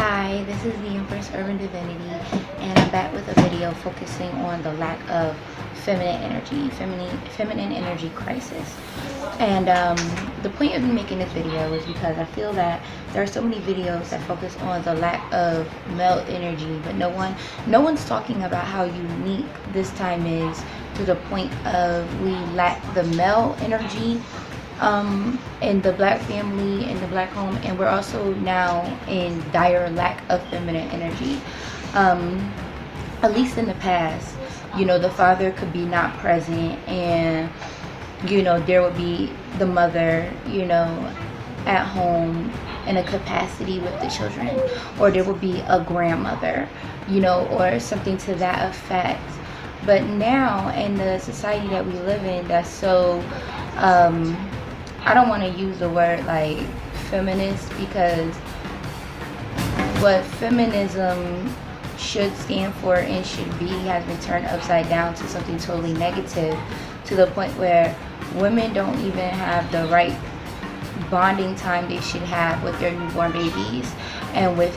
Hi, this is the Empress UrbanDivinity, and I'm back with a video focusing on the lack of feminine energy, feminine energy crisis. And the point of me making this video is because I feel that there are so many videos that focus on the lack of male energy, but no one's talking about how unique this time is, to the point of we lack the male energy in the black family, in the black home, and we're also now in dire lack of feminine energy. At least in the past, the father could be not present, and there would be the mother at home in a capacity with the children, or there would be a grandmother, or something to that effect. But now in the society that we live in, that's so I don't want to use the word like feminist, because what feminism should stand for and should be has been turned upside down to something totally negative, to the point where women don't even have the right bonding time they should have with their newborn babies and with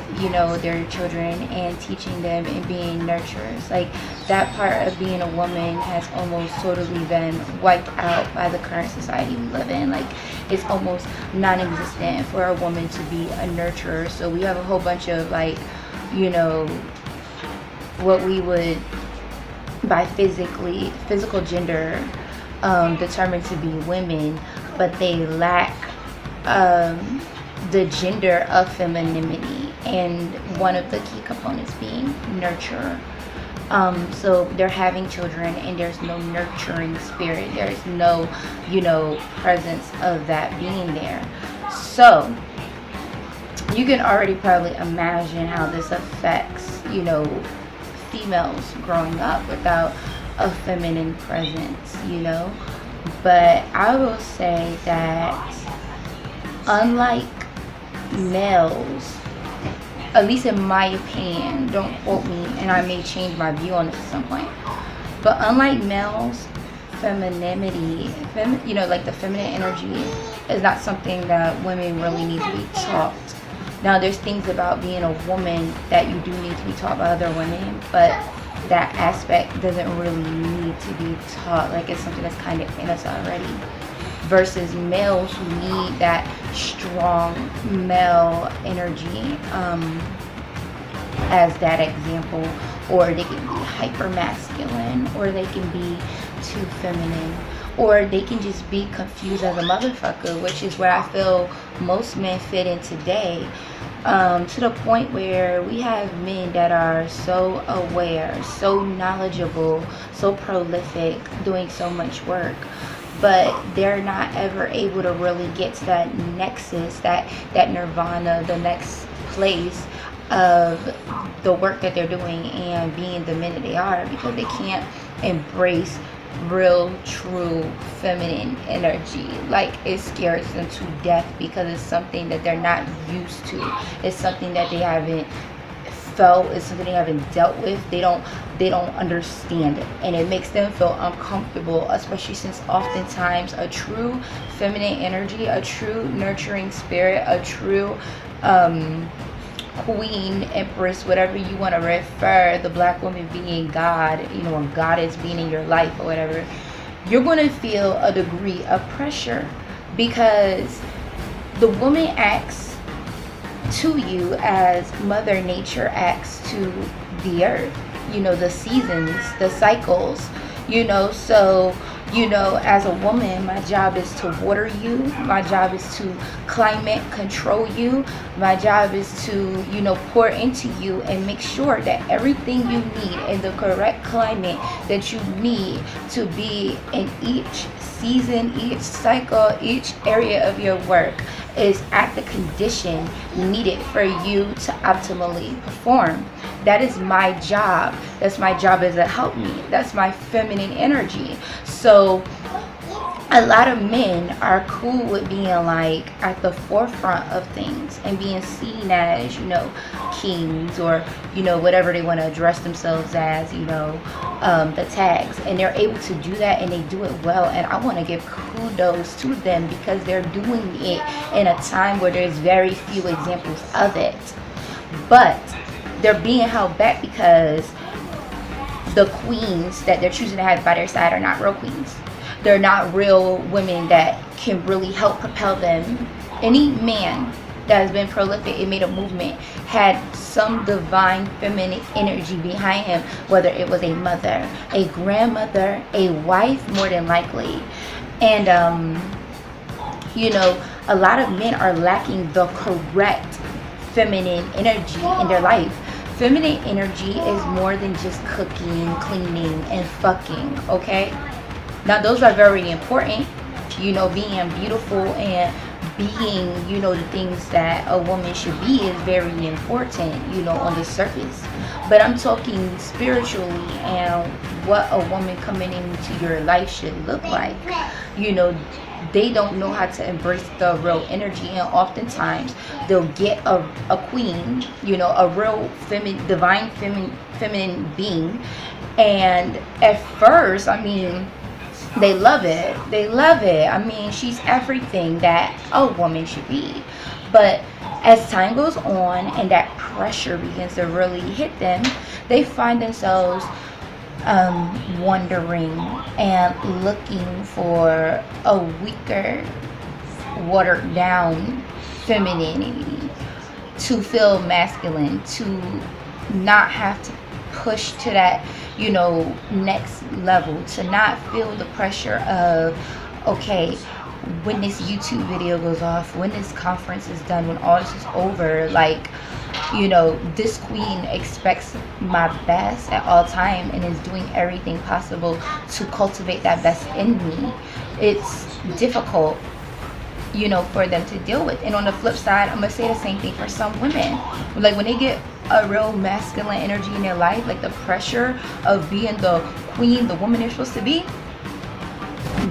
their children, and teaching them and being nurturers. Like, that part of being a woman has almost totally been wiped out by the current society we live in. Like, it's almost non-existent for a woman to be a nurturer. So we have a whole bunch of what we would by physical gender determined to be women, but they lack the gender of femininity, and one of the key components being nurture. So they're having children and there's no nurturing spirit, there's no presence of that being there. So you can already probably imagine how this affects females growing up without a feminine presence. But I will say that unlike males, at least in my opinion, don't quote me, and I may change my view on this at some point, but unlike males, femininity, like the feminine energy, is not something that women really need to be taught. Now, there's things about being a woman that you do need to be taught by other women, but that aspect doesn't really need to be taught. Like, it's something that's kind of in us already. Versus males who need that strong male energy as that example, or they can be hyper masculine, or they can be too feminine, or they can just be confused as a motherfucker, which is where I feel most men fit in today, to the point where we have men that are so aware, so knowledgeable, so prolific, doing so much work, but they're not ever able to really get to that nexus, that nirvana, the next place of the work that they're doing and being the men that they are, because they can't embrace real, true feminine energy. Like, it scares them to death because it's something that they're not used to. It's something that they haven't felt, it's something they haven't dealt with. They don't understand it, and it makes them feel uncomfortable, especially since oftentimes a true feminine energy, a true nurturing spirit, a true queen, empress, whatever you want to refer, the black woman being God, or goddess being in your life or whatever, you're going to feel a degree of pressure, because the woman acts to you as Mother Nature acts to the earth, the seasons, the cycles, so as a woman, my job is to water you, my job is to climate control you, my job is to pour into you and make sure that everything you need in the correct climate that you need to be in each season, each cycle, each area of your work is at the condition needed for you to optimally perform. That is my job. That's my job as a help me. That's my feminine energy. So a lot of men are cool with being like at the forefront of things and being seen as kings, or whatever they want to address themselves as, the tags, and they're able to do that, and they do it well, and I want to give kudos to them because they're doing it in a time where there's very few examples of it. but they're being held back because the queens that they're choosing to have by their side are not real queens. They're not real women that can really help propel them. Any man that has been prolific and made a movement had some divine feminine energy behind him, whether it was a mother, a grandmother, a wife, more than likely. And you know, a lot of men are lacking the correct feminine energy in their life. Feminine energy is more than just cooking, cleaning, and fucking, okay? Now, those are very important. You know, being beautiful and being, you know, the things that a woman should be is very important, you know, on the surface. But I'm talking spiritually and what a woman coming into your life should look like. You know, they don't know how to embrace the real energy, and oftentimes they'll get a queen, you know, a real divine feminine being, and at first, I mean, they love it. I mean, she's everything that a woman should be. But as time goes on and that pressure begins to really hit them, they find themselves wondering and looking for a weaker, watered down femininity to feel masculine, to not have to push to that, you know, next level, to not feel the pressure of, okay, when this YouTube video goes off, when this conference is done, when all this is over, like, you know, this queen expects my best at all time and is doing everything possible to cultivate that best in me. It's difficult, you know, for them to deal with. And on the flip side, I'm gonna say the same thing for some women. Like, when they get a real masculine energy in their life, like the pressure of being the queen, the woman they're supposed to be,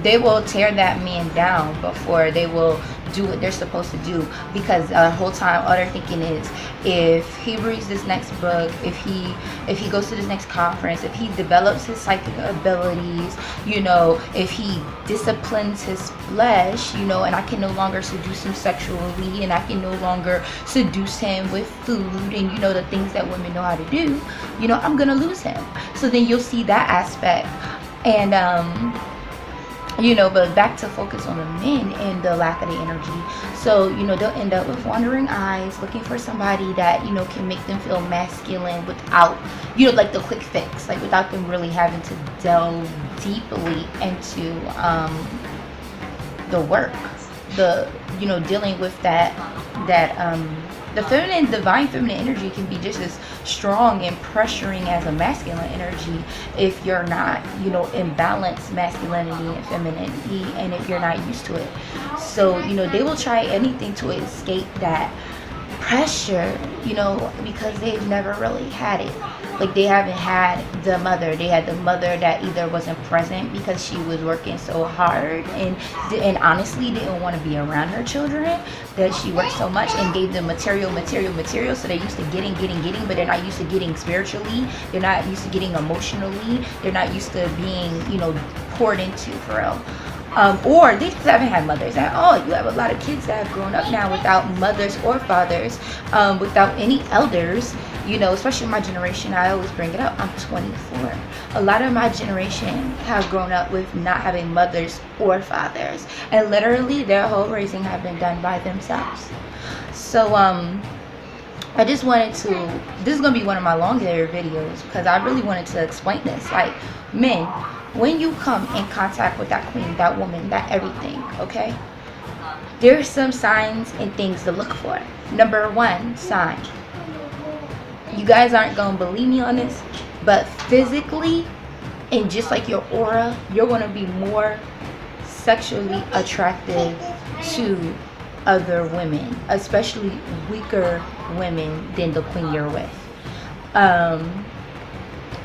they will tear that man down before they will do what they're supposed to do, because the whole time all they're thinking is, if he reads this next book, if he goes to this next conference, if he develops his psychic abilities, you know, if he disciplines his flesh, you know, and I can no longer seduce him sexually, and I can no longer seduce him with food and, you know, the things that women know how to do, you know, I'm gonna lose him. So then you'll see that aspect. And you know, but back to focus on the men and the lack of the energy. So, you know, they'll end up with wandering eyes, looking for somebody that, you know, can make them feel masculine without, you know, like the quick fix, like without them really having to delve deeply into the work, the, you know, dealing with that the feminine, divine feminine energy can be just as strong and pressuring as a masculine energy if you're not, you know, in balance masculinity and femininity, and if you're not used to it. So, you know, they will try anything to escape that pressure, you know, because they've never really had it. Like, they haven't had the mother. They had the mother that either wasn't present because she was working so hard and honestly didn't want to be around her children, that she worked so much and gave them material, so they're used to getting, but they're not used to getting spiritually, they're not used to getting emotionally, they're not used to being, you know, poured into for real. Or they just haven't had mothers at all. You have a lot of kids that have grown up now without mothers or fathers, without any elders, you know, especially my generation. I always bring it up. I'm 24. A lot of my generation have grown up with not having mothers or fathers, and literally their whole raising have been done by themselves. So I just wanted to, this is going to be one of my longer videos because I really wanted to explain this. Like, men, when you come in contact with that queen, that woman, that everything, okay, there's some signs and things to look for. Number one sign, you guys aren't going to believe me on this, but physically and just like your aura, you're going to be more sexually attractive to other women, especially weaker women than the queen you're with.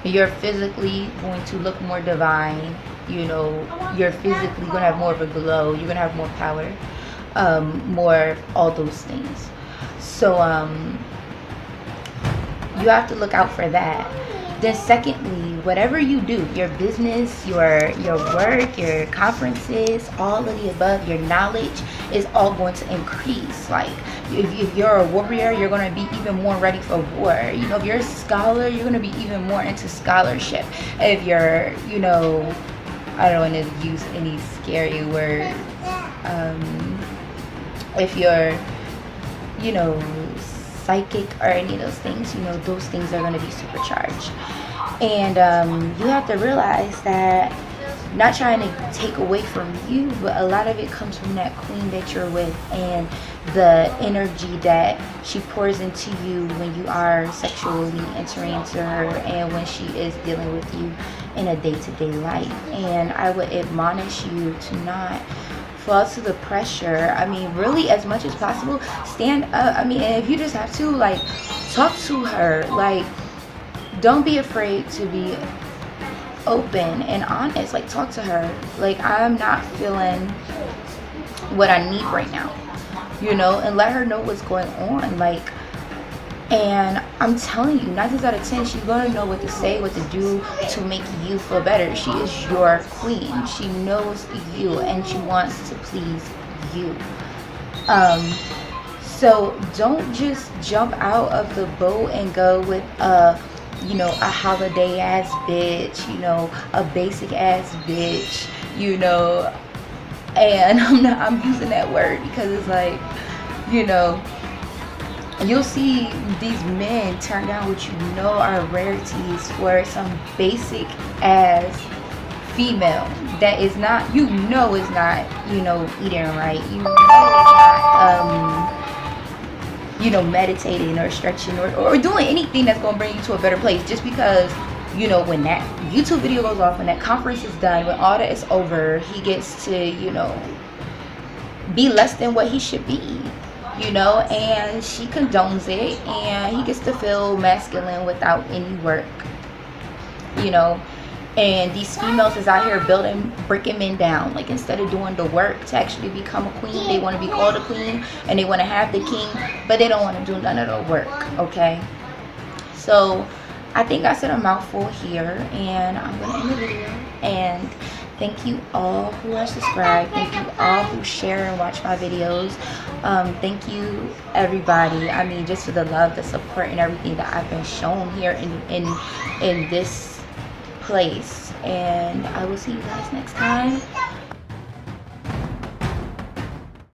You're physically going to look more divine, you know, you're physically going to have more of a glow, you're going to have more power, more all those things. So you have to look out for that. Then secondly, whatever you do, your business, your work, your conferences, all of the above, your knowledge is all going to increase. Like if you're a warrior, you're going to be even more ready for war. You know, if you're a scholar, you're going to be even more into scholarship. If you're, you know, I don't want to use any scary words. If you're, you know, psychic or any of those things, you know, those things are going to be supercharged. And you have to realize that, not trying to take away from you, but a lot of it comes from that queen that you're with and the energy that she pours into you when you are sexually entering into her and when she is dealing with you in a day-to-day life. And I would admonish you to not fall to the pressure. I mean, really, as much as possible, stand up. I mean, and if you just have to, like, talk to her. Like, don't be afraid to be open and honest. Like, talk to her. Like, I'm not feeling what I need right now, you know, and let her know what's going on. Like, and I'm telling you, 9 times out of 10, she's gonna know what to say, what to do to make you feel better. She is your queen. She knows you and she wants to please you. So don't just jump out of the boat and go with a, you know, a holiday ass bitch, you know, a basic ass bitch, you know. And I'm using that word because it's like, you know, you'll see these men turn down what you know are rarities for some basic ass female that is not, you know, is not, you know, eating right, you know, is not you know, meditating or stretching or doing anything that's gonna bring you to a better place. Just because, you know, when that YouTube video goes off, when that conference is done, when all that is over, he gets to, you know, be less than what he should be, you know, and she condones it, and he gets to feel masculine without any work, you know. And these females is out here breaking men down. Like, instead of doing the work to actually become a queen, they want to be called a queen and they want to have the king, but they don't want to do none of the work, okay? So I think I said a mouthful here, and I'm going to end the video. And thank you all who are subscribed. Thank you all who share and watch my videos. Thank you, everybody. I mean, just for the love, the support, and everything that I've been shown here in this place. And I will see you guys next time.